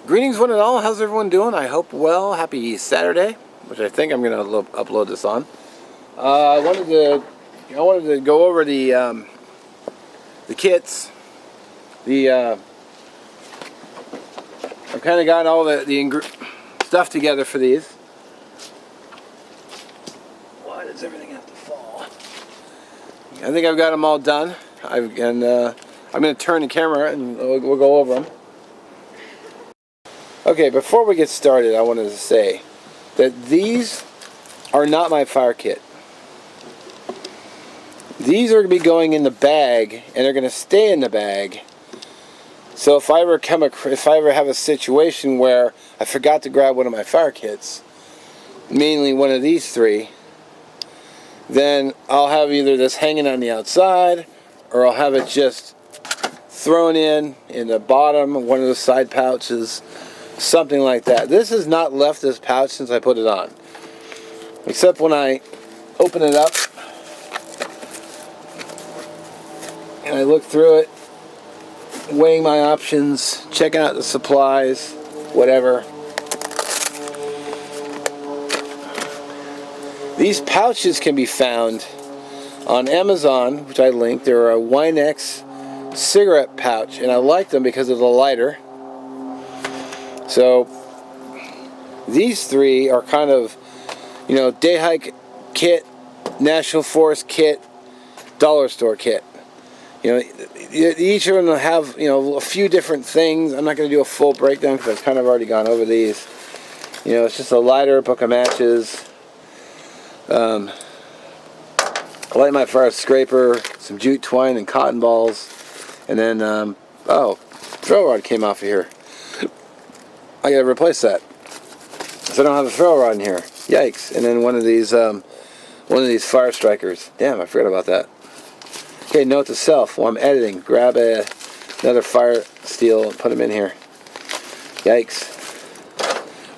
Greetings one and all, how's everyone doing? I hope well. Happy Saturday, which I think I'm going to upload this on. I wanted to go over the kits. I've kind of got all the stuff together for these. Why does everything have to fall? I think I've got them all done. I'm going to turn the camera and we'll go over them. Okay, before we get started, I wanted to say that these are not my Firekit. These are going to be going in the bag, and they're going to stay in the bag. So if I ever have a situation where I forgot to grab one of my Firekits, mainly one of these three, then I'll have either this hanging on the outside, or I'll have it just thrown in the bottom of one of the side pouches. Something like that. This has not left this pouch since I put it on. Except when I open it up and I look through it, weighing my options, checking out the supplies, whatever. These pouches can be found on Amazon, which I linked. They're a WYNEX cigarette pouch, and I like them because of the lighter. So these three are kind of, day hike kit, national forest kit, dollar store kit. Each of them will have, a few different things. I'm not going to do a full breakdown because I've kind of already gone over these. It's just a lighter, book of matches, I light my fire scraper, some jute twine and cotton balls, and then, Ferro rod came off of here. I gotta replace that. So I don't have a Ferro rod in here. Yikes! And then one of these fire strikers. Damn, I forgot about that. Okay, note to self: while I'm editing, grab another fire steel and put them in here. Yikes!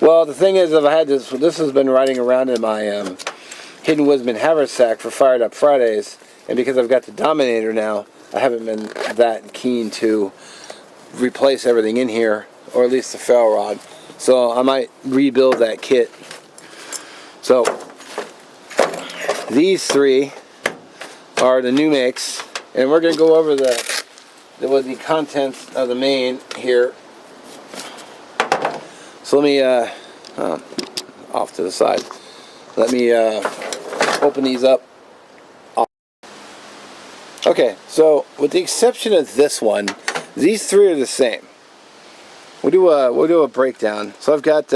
Well, the thing is, if I had this has been riding around in my Hidden Woodsman haversack for Fired Up Fridays, and because I've got the Dominator now, I haven't been that keen to replace everything in here. Or at least the Ferro rod. So I might rebuild that kit. So these three are the new mix, and we're going to go over the contents of the main here. So let me off to the side. Let me open these up. Okay, so with the exception of this one, these three are the same. We'll do a breakdown. So I've got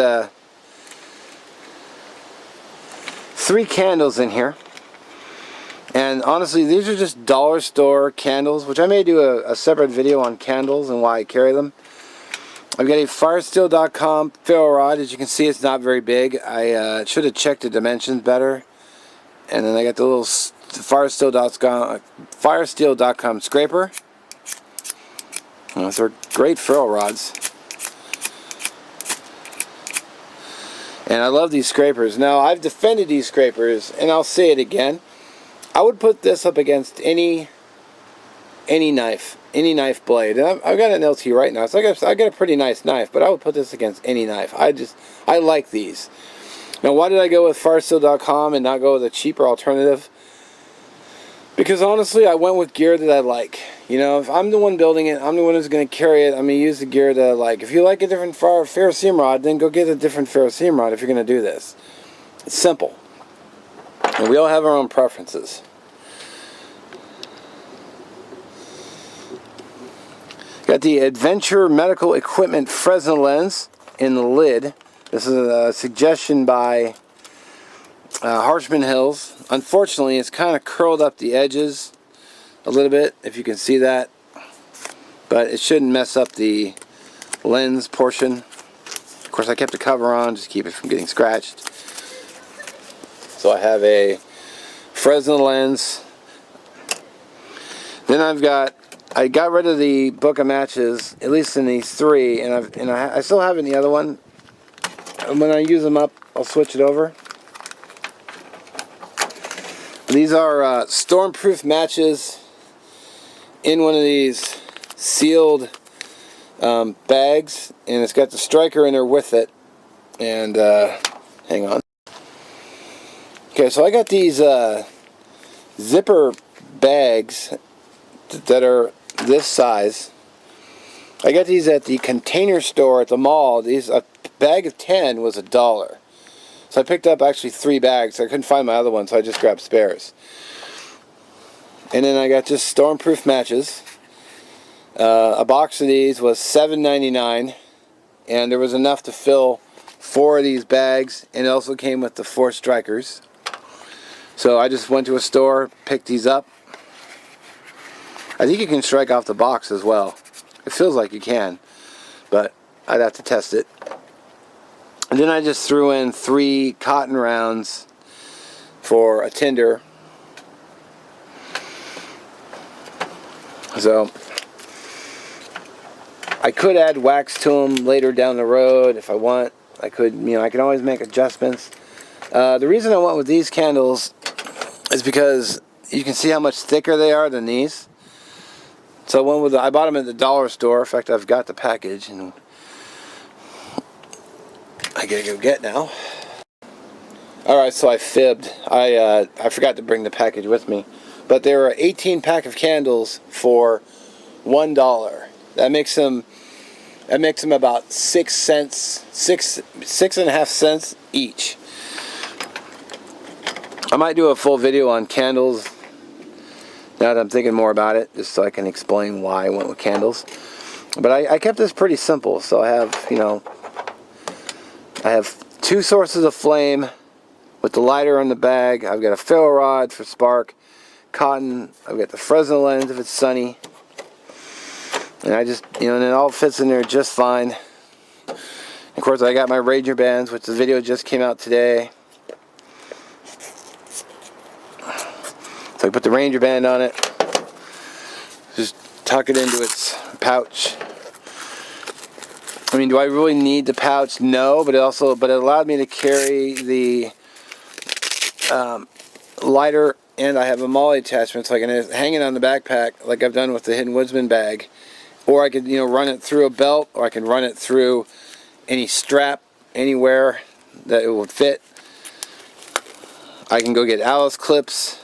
3 candles in here, and honestly, these are just dollar store candles, which I may do a separate video on candles and why I carry them. I've got a firesteel.com ferro rod. As you can see, it's not very big. I should have checked the dimensions better. And then I got the little firesteel.com scraper. Those are great ferro rods. And I love these scrapers. Now, I've defended these scrapers, and I'll say it again. I would put this up against any knife blade. And I've got an LT right now, so I got a pretty nice knife, but I would put this against any knife. I like these. Now, why did I go with firesteel.com and not go with a cheaper alternative? Because honestly, I went with gear that I like. If I'm the one building it, I'm the one who's going to carry it, I'm going to use the gear that I like. If you like a different ferrocerium rod, then go get a different ferrocerium rod if you're going to do this. It's simple. And we all have our own preferences. Got the Adventure Medical Equipment Fresnal lens in the lid. This is a suggestion by Harshman Hills. Unfortunately, it's kind of curled up the edges a little bit, if you can see that, but it shouldn't mess up the lens portion. Of course, I kept the cover on just to keep it from getting scratched. So I have a Fresnal lens. Then I got rid of the book of matches, at least in these 3, and I still have in the other one. And when I use them up, I'll switch it over. These are stormproof matches in one of these sealed bags, and it's got the striker in there with it. And hang on. Okay, so I got these zipper bags that are this size. I got these at the Container Store at the mall. A bag of 10 was $1. So I picked up actually 3 bags. I couldn't find my other one, so I just grabbed spares. And then I got just stormproof matches. A box of these was $7.99, and there was enough to fill 4 of these bags, and it also came with the 4 strikers. So I just went to a store, picked these up. I think you can strike off the box as well. It feels like you can, but I'd have to test it. And then I just threw in 3 cotton rounds for a tinder. So I could add wax to them later down the road if I want. I could, I can always make adjustments. The reason I went with these candles is because you can see how much thicker they are than these. So I bought them at the dollar store. In fact, I've got the package, and I gotta go get now. Alright, so I fibbed. I forgot to bring the package with me. But there are 18 pack of candles for $1. That makes them about 6 cents, 6.5 cents each. I might do a full video on candles now that I'm thinking more about it, just so I can explain why I went with candles. But I kept this pretty simple. So I have 2 sources of flame with the lighter on the bag. I've got a ferro rod for spark, cotton. I've got the fresnal lens if it's sunny. And I just, and it all fits in there just fine. Of course, I got my Ranger bands, which the video just came out today. So I put the Ranger band on it. Just tuck it into its pouch. I mean, do I really need the pouch? No, but it allowed me to carry the lighter, and I have a MOLLE attachment, so I can hang it on the backpack like I've done with the Hidden Woodsman bag. Or I could, run it through a belt, or I can run it through any strap anywhere that it will fit. I can go get Alice clips,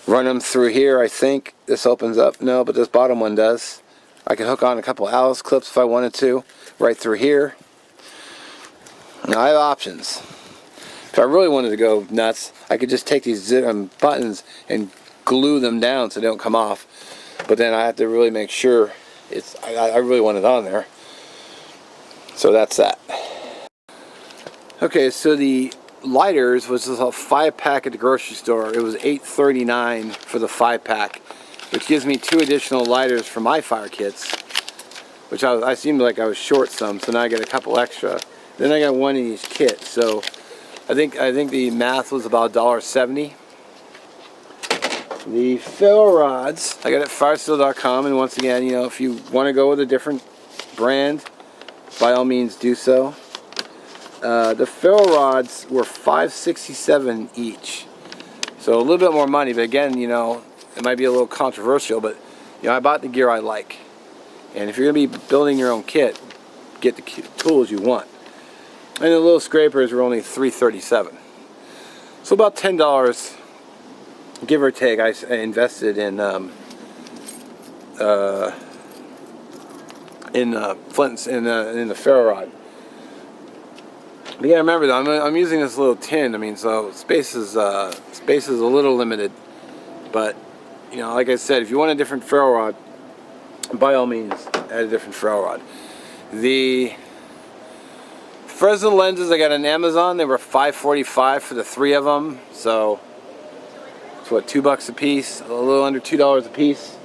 run them through here. I think this opens up. No, but this bottom one does. I can hook on a couple Alice clips if I wanted to, right through here. Now I have options. If I really wanted to go nuts, I could just take these buttons and glue them down so they don't come off. But then I have to really make sure I really want it on there. So that's that. Okay, so the lighters was just a 5-pack at the grocery store. It was $8.39 for the 5-pack, which gives me 2 additional lighters for my fire kits, which I seemed like I was short some, so now I get a couple extra. Then I got 1 in each kit, so I think the math was about $1.70. The ferro rods I got at firesteel.com, and once again, if you want to go with a different brand, by all means do so. The ferro rods were $5.67 each, so a little bit more money. But again, it might be a little controversial, but I bought the gear I like, and if you're gonna be building your own kit, get the tools you want. And the little scrapers were only $3.37, so about $10. Give or take. I invested in flints in the ferro rod. But yeah, remember though, I'm using this little tin. I mean, so space is a little limited. But like I said, if you want a different ferro rod, by all means, add a different ferro rod. The fresnal lenses I got on Amazon. They were $5.45 for the 3 of them. So it's what, $2 a piece, a little under $2 a piece.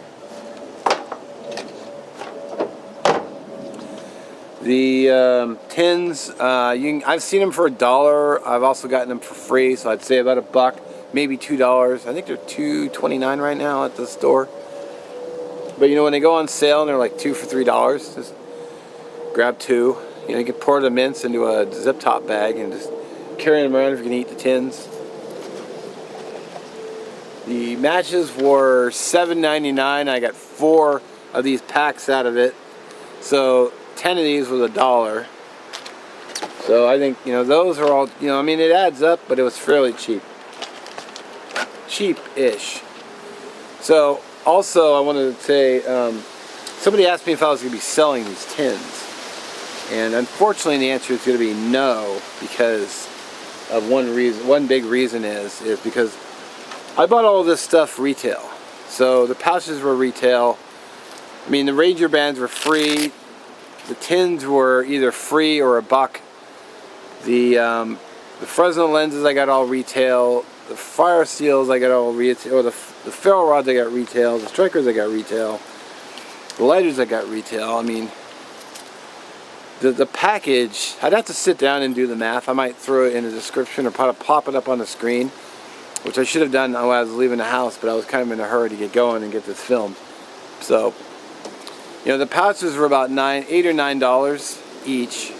The tins, I've seen them for $1. I've also gotten them for free, so I'd say about $1, maybe $2. I think they're $2.29 right now at the store. But when they go on sale and they're like 2 for $3, just grab 2. You can pour the mints into a zip top bag and just carry them around if you can eat the tins. The matches were $7.99. I got 4 of these packs out of it. So 10 of these was $1. So I think, you know, those are all, you know, I mean, it adds up, but it was fairly cheap. Cheap-ish. So also I wanted to say, somebody asked me if I was going to be selling these tins. And unfortunately the answer is going to be no, because of one reason. One big reason is because I bought all this stuff retail. So the pouches were retail. I mean, the Ranger bands were free. The tins were either free or $1. The Fresnal lenses I got all retail. The fire seals I got all retail. Or the ferro rods I got retail. The strikers I got retail. The lighters I got retail. I mean, the package, I'd have to sit down and do the math. I might throw it in the description or pop it up on the screen, which I should have done when I was leaving the house, but I was kind of in a hurry to get going and get this filmed. So, you know, the pouches were about $8 or $9 each,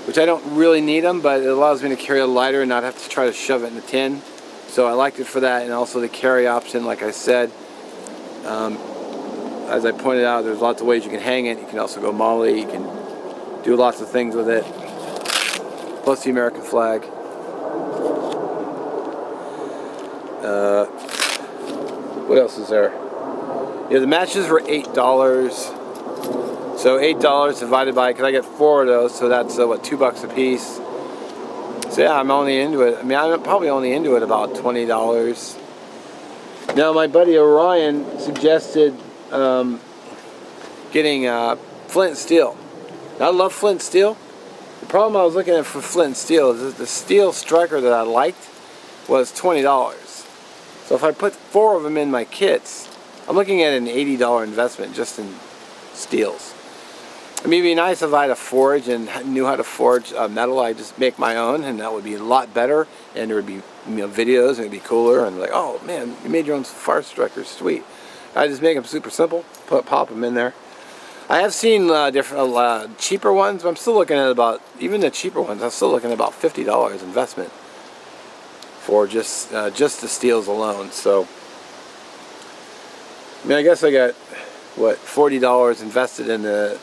which I don't really need them, but it allows me to carry a lighter and not have to try to shove it in the tin. So I liked it for that, and also the carry option, like I said. As I pointed out, there's lots of ways you can hang it. You can also go molly. You can do lots of things with it. Plus the American flag. What else is there? Yeah, the matches were $8. So $8 divided by, because I get 4 of those, so that's what, $2 a piece. So yeah, I'm only into it. I mean, I'm probably only into it about $20. Now my buddy Orion suggested getting flint steel. Now, I love flint steel. The problem I was looking at for flint steel is that the steel striker that I liked was $20. So if I put 4 of them in my kits, I'm looking at an $80 investment just in steels. I mean, it'd be nice if I had a forge and knew how to forge metal. I just make my own, and that would be a lot better. And there would be, you know, videos, and it'd be cooler. And like, oh man, you made your own fire strikers, sweet. I just make them super simple, pop them in there. I have seen different cheaper ones, but I'm still looking at about, even the cheaper ones, I'm still looking at about $50 investment for just the steels alone. So, I mean, I guess I got, what, $40 invested in the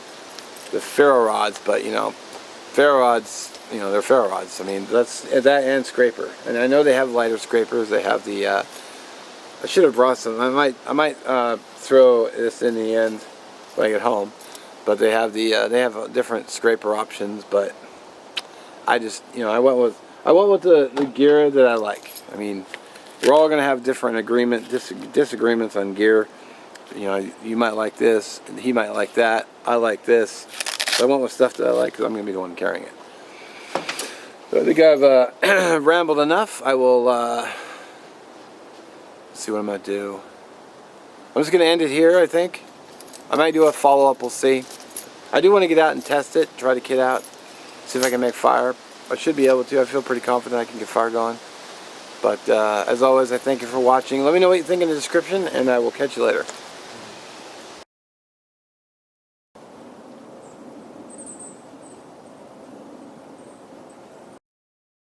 ferro rods, but, you know, ferro rods, you know, they're ferro rods. I mean, that's that and scraper. And I know they have lighter scrapers. They have the, I should have brought some. I might throw this in the end when I get home, but they have different scraper options. But I just, you know, I went with the gear that I like. I mean, we're all gonna have different disagreements on gear. You know, you might like this, and he might like that. I like this. So I went with stuff that I like because I'm gonna be the one carrying it. So I think I've rambled enough. I will see what I'm gonna do. I'm just gonna end it here, I think. I might do a follow-up, we'll see. I do want to get out and test it, try the kit out, see if I can make fire. I should be able to. I feel pretty confident I can get fire going. But as always, I thank you for watching. Let me know what you think in the description, and I will catch you later.